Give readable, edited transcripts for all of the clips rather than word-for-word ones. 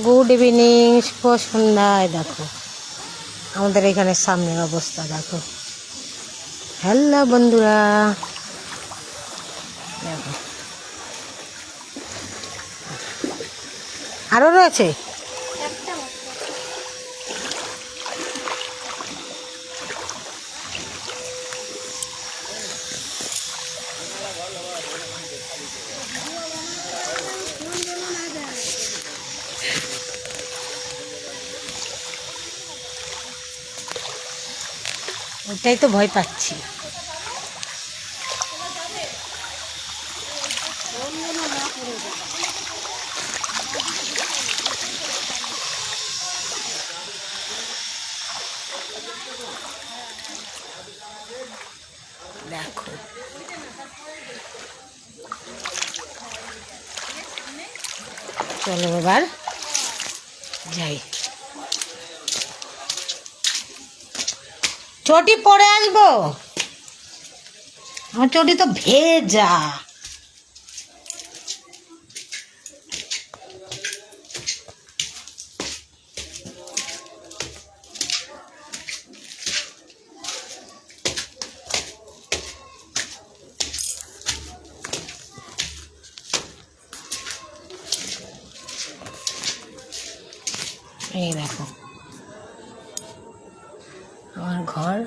Good evening, শুভ সন্ধ্যায়। দেখো আমাদের এখানে সামনের অবস্থা দেখো। হ্যালো বন্ধুরা, দেখো আরও রয়েছে। ওটাই তো ভয় পাচ্ছি। দেখো চলো এবার যাই, চটি পরে আসবো। আমার চটি তো ভেজা। এই দেখো আমার ঘর।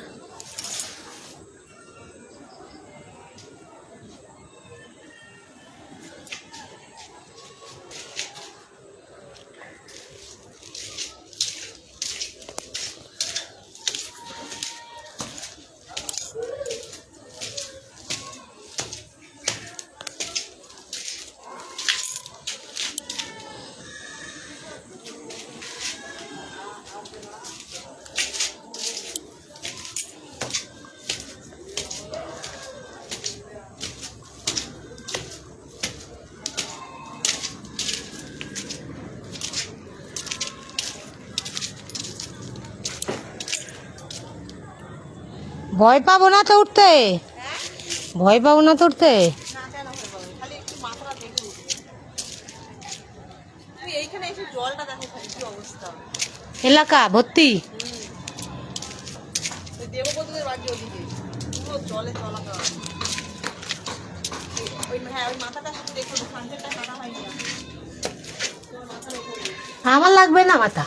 ভয় পাবো না তো উঠতে, ভয় পাবো না তো উঠতে। এলাকা ভর্তি। আমার লাগবে না মাথা।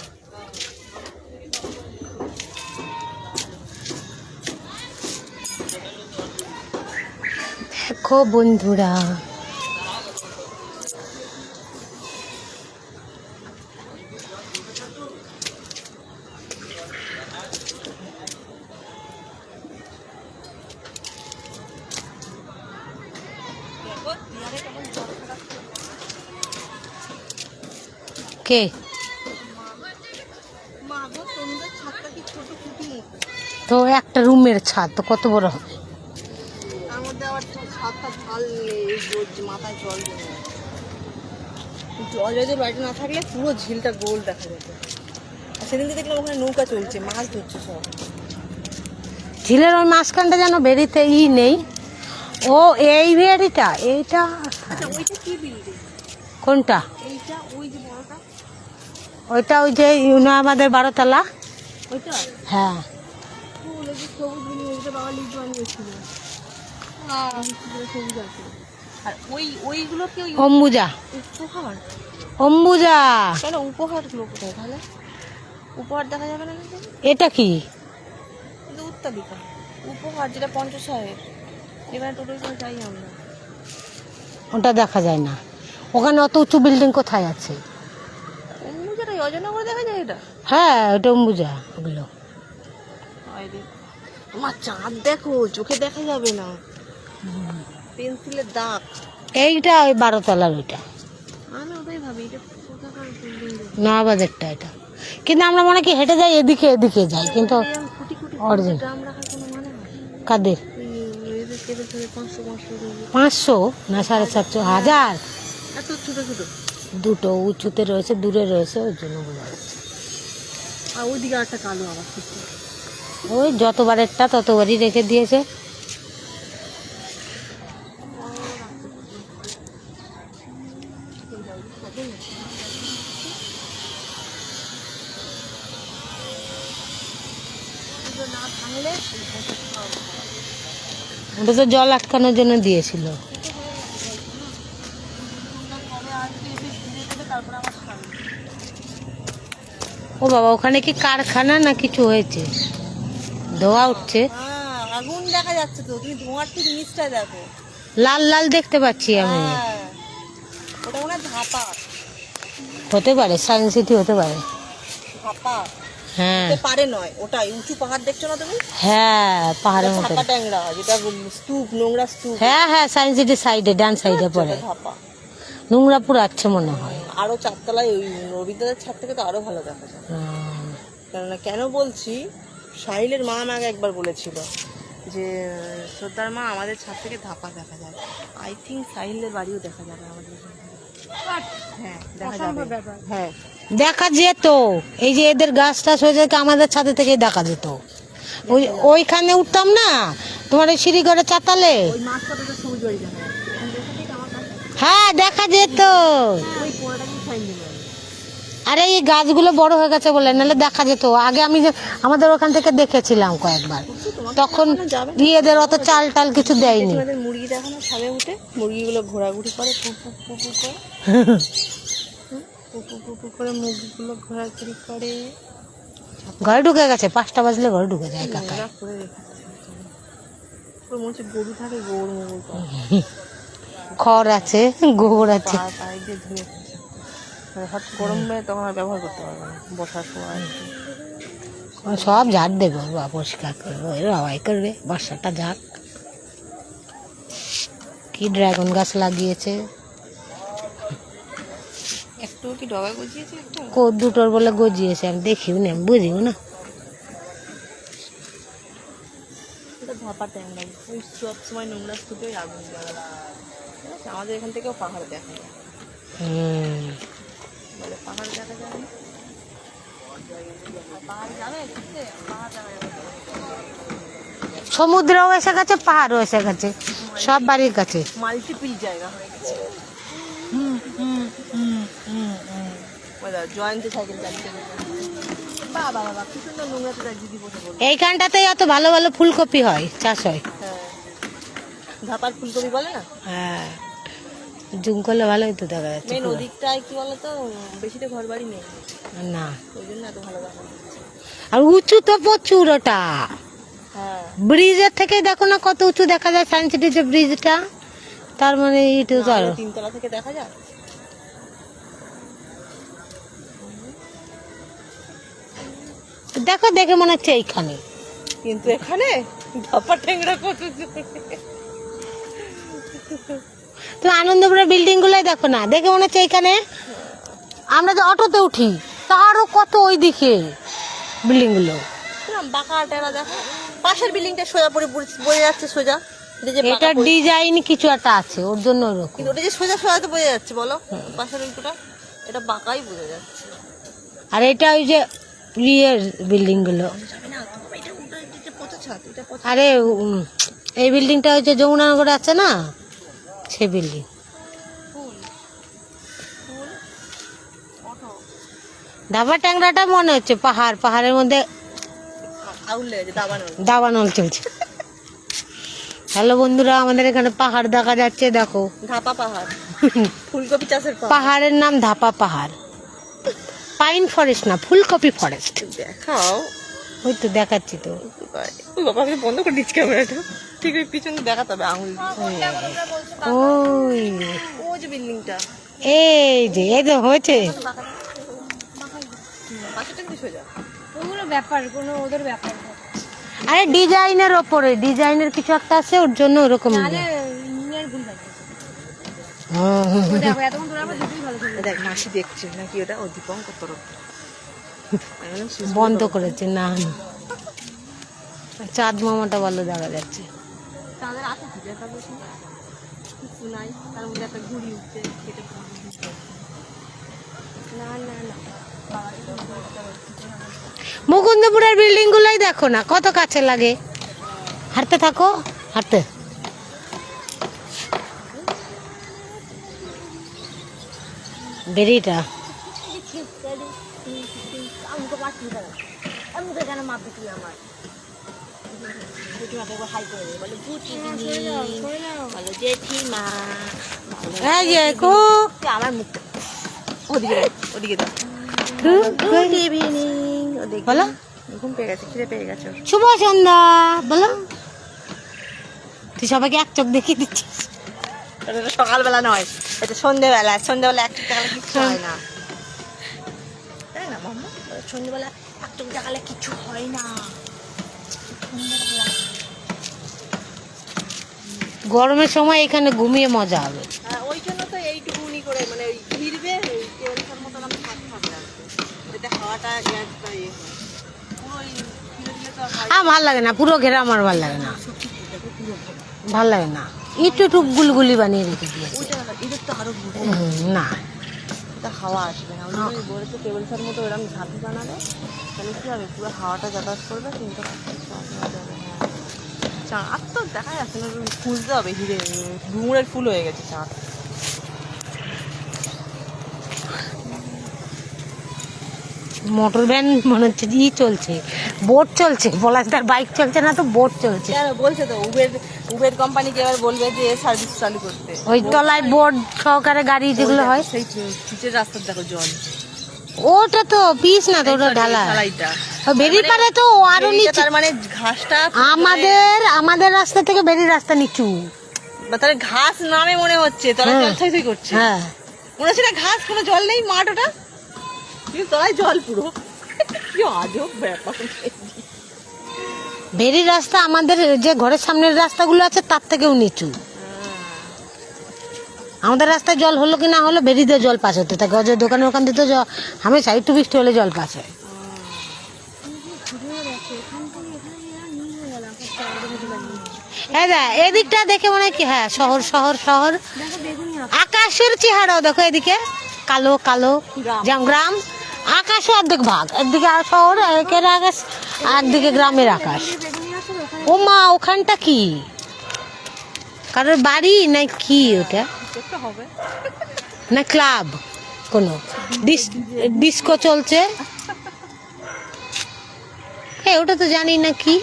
দেখো বন্ধুরা, কে তো একটা রুমের ছাদ তো কত বড় হবে? জল যদি বাড়িতে না থাকলে পুরো ঝিলটা গোল দেখা যেত। আর সেদিনকে দেখলাম ওখানে নৌকা চলছে, মাছ ধরছে সব। ঝিলের ওই মাঝখানটা যেন বেরিতে নেই। ও এই বেরিটা, এইটা ওইটা কি বিল্ডিং? কোনটা? এইটা ওই যে বড়টা, ওইটা ওই যে আমাদের 12তলা। ওইটা হ্যাঁ, ওগুলো যে সবুজ বিল্ডিং, ওইটা বাবা লিখ বানিয়েছিল। সবুজ আছে। আর ওইগুলো কি ওই অম্বুজা, উপহার? অম্বুজা কেন উপহারগুলো কোথায় তাহলে? উপহার দেখা যাবে না? এটা কি? কিন্তু উত্তাপিকা উপহার, যেটা পঞ্চশায়ের। এবার টোটোর করে যাই আমরা। ওটা দেখা যায় না। ওখানে অত উঁচু বিল্ডিং কোথায় আছে? অম্বুজাটাই অজানা করে দেখা যায় এটা। হ্যাঁ, ওটা অম্বুজা। ওগুলো আমার চাঁদ দেখো, চোখে দেখা যাবে না, পেন্সিলের দাগ। এইটা ওই 12তলার ওইটা আমি ওটাই ভাবি, এটা কোথাকার বিল্ডিং? নয়াবাজারটা এটা। কিন্তু আমরা মনে কি হেঁটে যাই, এদিকে এদিকে যাই, কিন্তু কোটি কোটি অরিজিনাল। ড্রাম রাখার কোনো মানে হয়? কাদের 500 না 750 1000? এত ছোট ছোট দুটো উঁচুতে রয়েছে, দূরে রয়েছে, ওই জন্য বোঝা যাচ্ছে। আর ওইদিকে একটা কালো আবার ওই যতবারেরটা ততবারই রেখে দিয়েছে। না ভাঙলে ওটা তো জল আটকানোর জন্য দিয়েছিল। তারপরে আমার খাবে। ও বাবা, ওখানে কি কারখানা না কিছু হয়েছে? ধোয়া উঠছে, হ্যাঁ, আগুন দেখা যাচ্ছে তো, তুমি ধোঁয়ার ঠিক নিচটা দেখো। লাল লাল দেখতে পাচ্ছি আমি। হ্যাঁ, ওটা মনে হয় ধাপা। হতে পারে, সায়েন্স সিটি হতে পারে। ধাপা হ্যাঁ হতে পারে নয়, ওটাই উঁচু পাহাড় দেখছো না তুমি? হ্যাঁ, পাহাড়ের মতো। ধাপা ট্যাংরা, যেটা স্তূপ, নোংরা স্তূপ। হ্যাঁ হ্যাঁ, সায়েন্স সিটির সাইডে, ডান সাইডে পড়ে। ওটা ধাপা। নোংরা পুরো আছে মনে হয়। আরো চারতলায় ওই রবীন্দ্রনাথ ছাদ থেকে তো আরো ভালো দেখা যায়। কেননা কেন বলছি, সাহিলের মা আমাকে একবার বলেছিল যে শ্রদ্ধার মা, আমাদের ছাদ থেকে ধাপা দেখা যায়। আই থিঙ্ক সাহিলের বাড়িও দেখা যাবে আমাদের এখান থেকে। হ্যাঁ, দেখা যাবে। হ্যাঁ, দেখা যেত, এই যে এদের গাছ টাছ হয়ে যায়, আমাদের ছাদে থেকে দেখা যেত। ওইখানে উঠতাম না, তোমার ওই সিঁড়িঘরে চাতালে। ওই মাছ কতটা সবুজ বাড়ি দেখা যায় এখান থেকে, ঠিক আমার কাছে। হ্যাঁ দেখা যেত। ওই কোড়াটা কি সাইন দিল? আরে এই গাছগুলো বড় হয়ে গেছে বলে, নাহলে দেখা যেত। আগে আমি যে আমাদের ওখান থেকে দেখেছিলাম কয়েকবার, তখন এদের অত চাল টাল কিছু দেয়নি। আমাদের মুরগি দেখো না, ছাদে উঠে মুরগিগুলো ঘোরাঘুরি করে, পুপুর পুপুর করে, পুপুর পুপুর করে মুরগিগুলো ঘোরাঘুরি করে। ঘরে ঢুকে গেছে, 5টা বাজলে ঘরে ঢুকে যায় কাকা। নোংরা করে রেখেছে, মনে হচ্ছে গরু থাকে, গরু মোগল খড় আছে, গোবর আছে। পায়ে দিয়ে ধুয়ে ফেলছে। হঠাৎ গরমে তখন আর ব্যবহার করতে পারবে না, বসার সময়। সব ঝাড় দেবো বা পরিষ্কার করবো, এর বাবাই করবে। বর্ষাটা যাক। কি ড্রাগন গাছ লাগিয়েছে, একটু কি ডগা গজিয়েছে একটা? দুটোর বলে গজিয়েছে, আমি দেখিও না, আমি বুঝিও না। এটা ধাপা ট্যাংরা, ওই সব সময় নোংরা স্তূপে আগুন জ্বালা। আমাদের এখান থেকেও পাহাড় দেখা যায়, বলে পাহাড় দেখা যায় না। পাহাড় যাবে ঘুরতে, পাহাড় দেখা যাবে। সমুদ্রও এসে গেছে, পাহাড়ও এসে গেছে, সব বাড়ির কাছে। মাল্টিপল জায়গা হয়ে গেছে। জয়ন্তী সাইকেল চালিয়ে বাবা বাবা, কি সুন্দর নোংরাতে যায় দিদি বসে বলবে। এইখানটাতেই অত ভালো ভালো ফুলকপি হয়, চাষ হয়। হ্যাঁ, ধাপার ফুলকপি বলে না। হ্যাঁ, জুম করলে ভালোই তো দেখা যাচ্ছে। মেন ওদিকটায় কি বলতো, বেশিতে ঘর বাড়ি নেই, না, ওই জন্য এত ভালো দেখা যাচ্ছে। আর উঁচু তো প্রচুর ওটা। হ্যাঁ, ব্রিজের থেকে দেখো না কত উঁচু দেখা যায়, সায়েন্স সিটির যে ব্রিজটা, তার মানে এটা তো আরো। 3 তলা থেকে দেখা যায়। দেখো, দেখে মনে হচ্ছে এইখানে, কিন্তু এখানে ধাপা ট্যাংরা কত তো আনন্দপুরের বিল্ডিং গুলোই দেখো না, দেখে মনে হচ্ছে এইখানে। আমরা যে অটোতে উঠি, তারও কত ওই দিকে বিল্ডিং গুলো। বাঁকা টেরা দেখো, পাশের বিল্ডিংটা সোজা পড়ে বয়ে যাচ্ছে সোজা। এটা ডিজাইন কিছু একটা আছে, ওর জন্য ওরকম। কিন্তু ওটা যে সোজা সোজা তো বোঝা যাচ্ছে, বলো পাশের ওইটা, এটা বাঁকাই বোঝা যাচ্ছে। আর এটা ওই যে ইয়ের বিল্ডিং গুলো। আরে এই বিল্ডিংটা হচ্ছে যমুনানগরে আছে না, সে বিল্ডিং। ধাবা ট্যাংরাটা মনে হচ্ছে পাহাড়, পাহাড়ের মধ্যে দাবানল চলছে। হ্যালো বন্ধুরা, আমাদের এখানে পাহাড় দেখা যাচ্ছে, দেখো ধাপা পাহাড়, ফুলকপি চাষের পাহাড়ের নাম ধাপা পাহাড়। পাইন ফরেস্ট না, ফুলকপি ফরেস্ট। দেখাও, ওই তো দেখাচ্ছি তো। ওই বাবা, আমি বন্ধ করে দিচ্ছি ক্যামেরাটা, ঠিক ওই পিছনে দেখাতে হবে আঙুল। ওই ওই যে বিল্ডিংটা, এই যে এই যে হয়েছে। ওগুলো ব্যাপার, কোনো ওদের ব্যাপার। আরে ডিজাইনের ওপরে, ডিজাইনের কিছু একটা আছে, ওর জন্য ওরকম। দেখ মাসি দেখছে নাকি ওটা, ও দীপঙ্কর তরফ বন্ধ করেছে না, চাঁদ মামাটা ভালো দেখা যাচ্ছে। তাদের আছে কি দেখা বলছি কিছু নাই, তার মধ্যে একটা ঘুড়ি উঠছে, সেটা না না না। মুকুন্দপুরের বিল্ডিং গুলোই দেখো না, কত কাছে লাগে। হাঁটতে থাকো, হাঁটতে। বেরিটা জেঠিমাকে একবার হাই করে দেবে, বলো গুড ইভিনিং, বলো জেঠিমা, এই যে কো আমার মুখ ওদিকে দাও, ওদিকে দাও, গুড ইভিনিং, ওদিকে বলো ঘুম পেয়ে গেছে, খিদে পেয়ে গেছে ওর। শুভ সন্ধ্যা বলো। তুই সবাইকে এক চোখ দেখিয়ে দিচ্ছিস। এটা তো সকালবেলা নয়, এটা সন্ধ্যেবেলা, সন্ধ্যেবেলা এক চোখ দেখালে কিচ্ছু হয় না, তাই না মাম্মা? সন্ধ্যেবেলা এক চোখ দেখালে কিচ্ছু হয় না। গরমের সময় এখানে ঘুমিয়ে মজা হবে। হ্যাঁ, ওই জন্য তো এইটুকুনি করে মানে ওই ঘিরবে, ওই টেবিলটার মতন আমি থাকবে আর কি, যাতে হাওয়াটা গ্যাসটা ইয়ে হয়। পুরো ওই ঘিরে দিলে তো আর হয় না। ভাল লাগে না, পুরো ঘেরা আমার ভাল লাগে না, ভাল লাগে না। একটু একটু গুলগুলি বানিয়ে রেখে দিয়েছে। ওইটা না, এদের তো আরো ঘুরে না এটা হাওয়া আসবে না, ওই বলেছে টেবিল ফ্যান মতো এরকম ঝাঁপি বানাবে, তাহলে কি হবে, পুরো হাওয়াটা যাতায়াত করবে, কিন্তু চাঁদ তো দেখা যাচ্ছে না, খুঁজতে হবে, হিরে ডুমুরের ফুল হয়ে গেছে চাঁদ। মোটর ভ্যান মনে হচ্ছে ই চলছে, বোট চলছে, বলা তার বাইক চলছে না তো বোট চলছে। কেন বলছে তো উবের কোম্পানিকে এবার বলবে যে সার্ভিস চালু করতে। ওই তলায় বোট সহকারে গাড়ি যেগুলো হয়, সেই পিচের রাস্তার দেখো জল, ওটা তো পিস না তো, ওটা ঢালা। ঢালাইটা বেরিয়ে পারে তো আরো নিচে, তার মানে ঘাসটা আমাদের রাস্তা থেকে বেরিয়ে রাস্তা নিচু। বা তাহলে ঘাস নামে মনে হচ্ছে, তলায় জল থই থই করছে, হ্যাঁ মনে হচ্ছে না ঘাস, কোনো জল নেই মাঠ ওটা, কিন্তু তলায় জল পুরো। কি আজব ব্যাপার। বেরিয়ে রাস্তা আমাদের যে ঘরের সামনের রাস্তাগুলো আছে তার থেকেও নিচু। আমাদের রাস্তায় জল হলো কি না হলো, বেরিয়ে জল পাস হতে থাকে, অজয় দোকানের ওখান দিয়ে তো হামেশা একটু বৃষ্টি হলে জল পাস হয়। এই দেখ এদিকটা দেখে মনে হয় কি, হ্যাঁ শহর শহর শহর, আকাশের চেহারাও দেখো, এদিকে কালো কালো যেমন গ্রাম, আকাশও অর্ধেক ভাগ, একদিকে আর শহর, একের আকাশ, একদিকে গ্রামের আকাশ। ও মা, ওখানটা কি কারোর বাড়ি না কি ওটা, হবে না ক্লাব কোনো ডিস্কো চলছে? হ্যাঁ ওটা তো জানি না কি।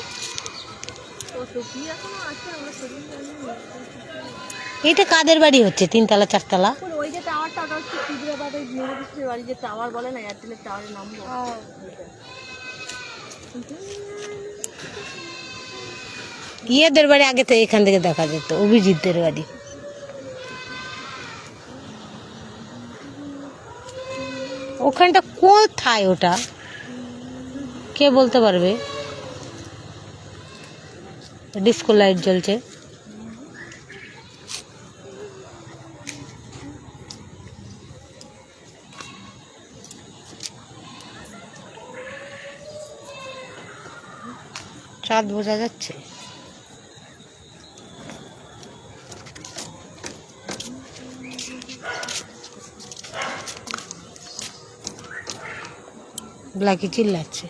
এটা কাদের বাড়ি হচ্ছে, তিনতলা চারতলা? ওই যে টাওয়ারটা, ওটা হচ্ছে হায়দ্রাবাদের মেয়েদের বাড়ি, যে টাওয়ার বলে না, এয়ারটেলের টাওয়ারের নাম ইয়েদের বাড়ি আগে তো এখান থেকে দেখা যেত, অভিজিৎদের বাড়ি। ওখানটা কোথায় ওটা কে বলতে পারবে? ডিস্কো লাইট জ্বলছে। চাঁদ বোঝা যাচ্ছে। ব্ল্যাকি চিল্লাচ্ছে।